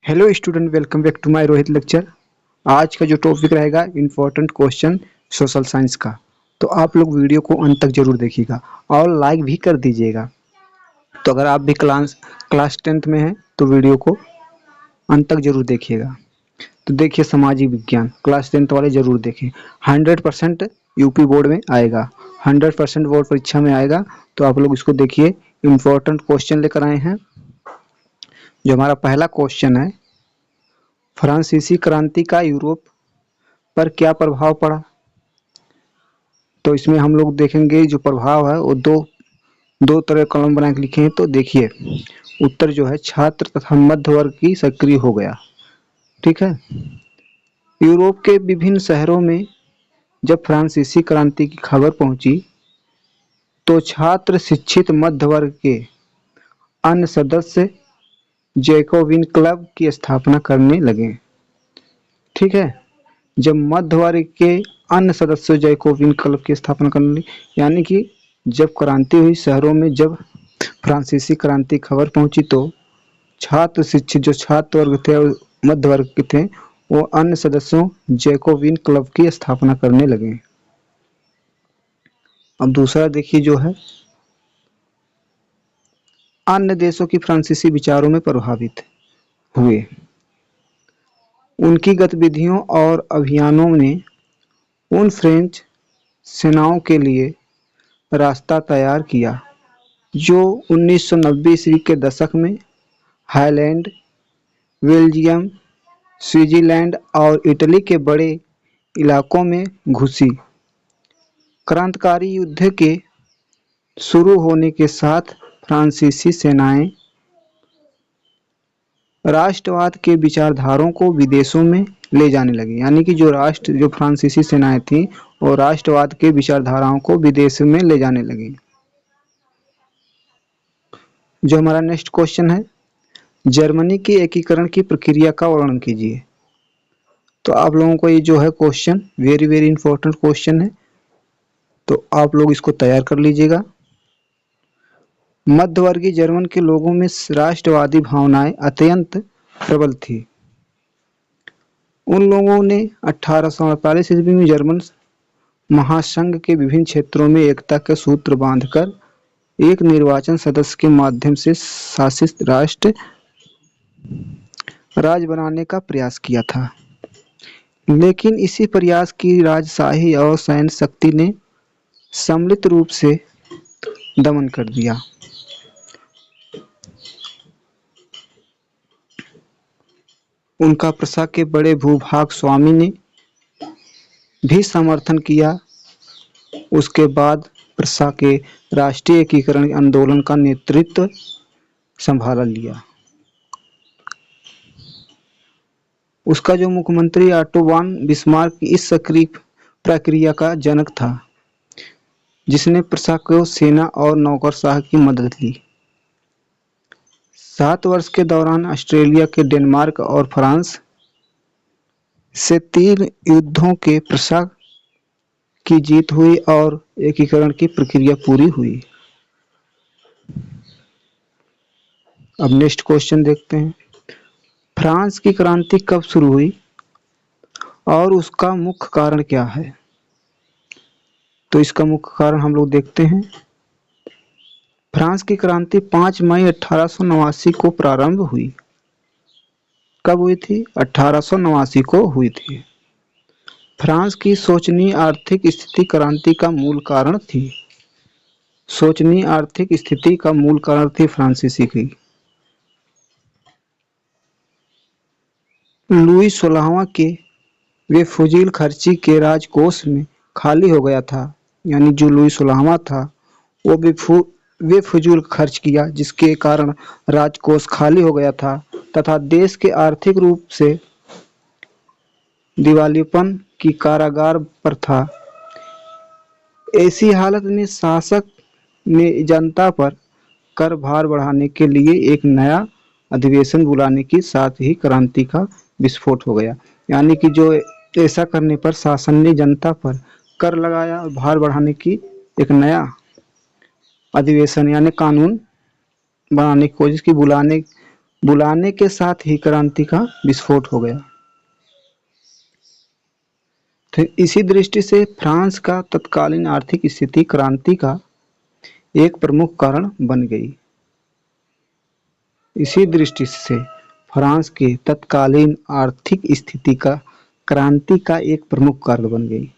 Hello student, welcome back to my Rohit lecture. आज का जो टॉपिक रहेगा इम्पोर्टेंट क्वेश्चन सोशल साइंस का। तो आप लोग वीडियो को अंत तक जरूर देखिएगा और लाइक भी कर दीजिएगा। तो अगर आप भी क्लास 10th में हैं तो वीडियो को अंत तक जरूर देखिएगा। तो देखिए, सामाजिक विज्ञान क्लास 10th वाले जरूर देखें। 100% यूपी बोर्ड में आएगा, 100% बोर्ड परीक्षा में आएगा। तो आप लोग इसको देखिए, इम्पोर्टेंट क्वेश्चन लेकर आए हैं। जो हमारा पहला क्वेश्चन है, फ्रांसीसी क्रांति का यूरोप पर क्या प्रभाव पड़ा। तो इसमें हम लोग देखेंगे जो प्रभाव है वो दो तरह कॉलम बना के लिखे हैं। तो देखिए, उत्तर जो है छात्र तथा मध्य वर्ग की सक्रिय हो गया। ठीक है। यूरोप के विभिन्न शहरों में जब फ्रांसीसी क्रांति की खबर पहुंची तो छात्र, शिक्षित मध्य वर्ग के अन्य सदस्य जैकोबिन क्लब की स्थापना करने लगे। ठीक है। जब मध्य वर्ग के अन्य सदस्यों जैकोबिन क्लब की स्थापना करने लगे, यानी कि जब क्रांति हुई शहरों में, जब फ्रांसीसी क्रांति खबर पहुंची तो छात्र, शिक्षित जो छात्र वर्ग थे और मध्य वर्ग के थे, वो अन्य सदस्यों जैकोबिन क्लब की स्थापना करने लगे। अब दूसरा देखिए जो है, अन्य देशों की फ्रांसीसी विचारों में प्रभावित हुए। उनकी गतिविधियों और अभियानों ने उन फ्रेंच सेनाओं के लिए रास्ता तैयार किया जो 1990 ईस्वी के दशक में हाईलैंड, बेल्जियम, स्विट्जरलैंड और इटली के बड़े इलाकों में घुसी। क्रांतिकारी युद्ध के शुरू होने के साथ फ्रांसीसी सेनाएं राष्ट्रवाद के विचारधारों को विदेशों में ले जाने लगी, यानी कि जो फ्रांसीसी सेनाएं थीं वो राष्ट्रवाद के विचारधाराओं को विदेश में ले जाने लगी। जो हमारा नेक्स्ट क्वेश्चन है, जर्मनी के एकीकरण की प्रक्रिया का वर्णन कीजिए। तो आप लोगों को ये जो है question very very important question है, तो आप लोग इसको तैयार कर लीजिएगा। मध्यवर्गीय जर्मन के लोगों में राष्ट्रवादी भावनाएं अत्यंत प्रबल थी। उन लोगों ने 1848 ईस्वी में जर्मन महासंघ के विभिन्न क्षेत्रों में एकता के सूत्र बांधकर एक निर्वाचन सदस्य के माध्यम से शासित राज बनाने का प्रयास किया था। लेकिन इसी प्रयास की राजशाही और सैन्य शक्ति ने सम्मिलित रूप से दमन कर दिया। उनका प्रशा के बड़े भूभाग स्वामी ने भी समर्थन किया। उसके बाद प्रशा के राष्ट्रीय एकीकरण आंदोलन का नेतृत्व संभाला लिया। उसका जो मुख्यमंत्री ऑटो वॉन बिस्मार्क इस सक्रिय प्रक्रिया का जनक था, जिसने प्रशा को सेना और नौकरशाह की मदद ली। 7 वर्ष के दौरान ऑस्ट्रेलिया के डेनमार्क और फ्रांस से 3 युद्धों के प्रशा की जीत हुई और एकीकरण की प्रक्रिया पूरी हुई। अब नेक्स्ट क्वेश्चन देखते हैं, फ्रांस की क्रांति कब शुरू हुई और उसका मुख्य कारण क्या है। तो इसका मुख्य कारण हम लोग देखते हैं। फ्रांस की क्रांति 5 मई 1889 को प्रारंभ हुई। कब हुई थी? 1889 को हुई थी। फ्रांस की शोचनीय आर्थिक स्थिति क्रांति का मूल कारण थी। शोचनीय आर्थिक स्थिति का मूल कारण थी फ्रांसीसी की। लुई 16वां के वे फजूल खर्ची के राजकोष में खाली हो गया था, यानी जो लुई 16वां था वो वे फजूल खर्च किया, जिसके कारण राजकोष खाली हो गया था तथा देश के आर्थिक रूप से दिवालियेपन की कारागार पर था। ऐसी हालत में शासक ने जनता पर कर भार बढ़ाने के लिए एक नया अधिवेशन बुलाने के साथ ही क्रांति का विस्फोट हो गया, यानी कि जो ऐसा करने पर शासन ने जनता पर कर लगाया और भार बढ़ाने की एक नया अधिवेशन यानी कानून बनाने की कोशिश की, बुलाने के साथ ही क्रांति का विस्फोट हो गया। तो इसी दृष्टि से फ्रांस का तत्कालीन आर्थिक स्थिति क्रांति का एक प्रमुख कारण बन गई। इसी दृष्टि से फ्रांस की तत्कालीन आर्थिक स्थिति का क्रांति का एक प्रमुख कारण बन गई।